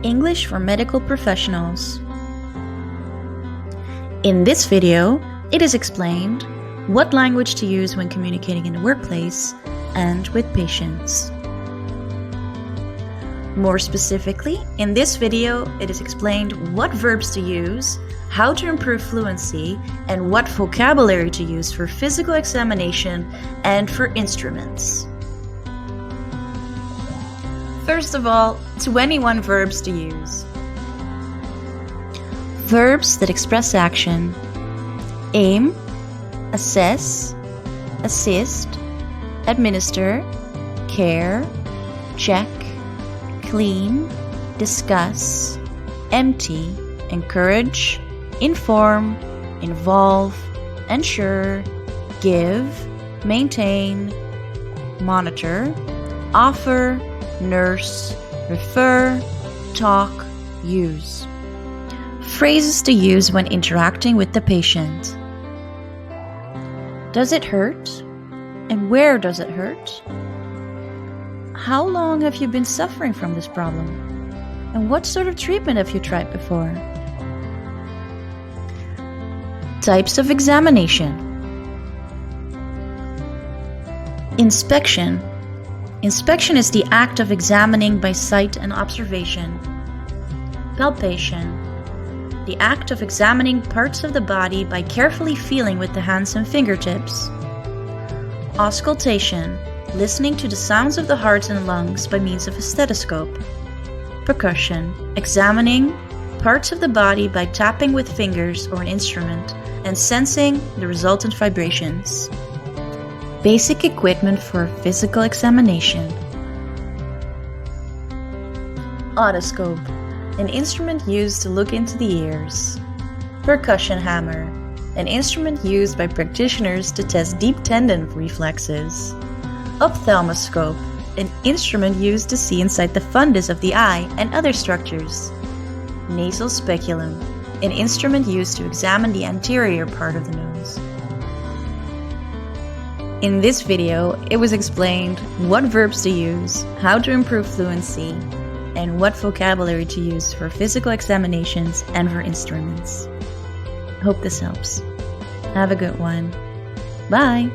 English for medical professionals. In this video, it is explained what language to use when communicating in the workplace and with patients. More specifically, in this video, it is explained what verbs to use, how to improve fluency, and what vocabulary to use for physical examination and for instruments. First of all, 21 verbs to use. Verbs that express action: aim, assess, assist, administer, care, check, clean, discuss, empty, encourage, inform, involve, ensure, give, maintain, monitor, offer, nurse, refer, talk, use. Phrases to use when interacting with the patient. Does it hurt? And where does it hurt? How long have you been suffering from this problem? And what sort of treatment have you tried before? Types of examination. Inspection. Inspection is the act of examining by sight and observation. Palpation. The act of examining parts of the body by carefully feeling with the hands and fingertips. Auscultation. Listening to the sounds of the heart and lungs by means of a stethoscope. Percussion. Examining parts of the body by tapping with fingers or an instrument and sensing the resultant vibrations. Basic equipment for physical examination. Otoscope. An instrument used to look into the ears. Percussion hammer. An instrument used by practitioners to test deep tendon reflexes. Ophthalmoscope. An instrument used to see inside the fundus of the eye and other structures. Nasal speculum. An instrument used to examine the anterior part of the nose. In this video, it was explained what verbs to use, how to improve fluency, and what vocabulary to use for physical examinations and for instruments. Hope this helps. Have a good one. Bye!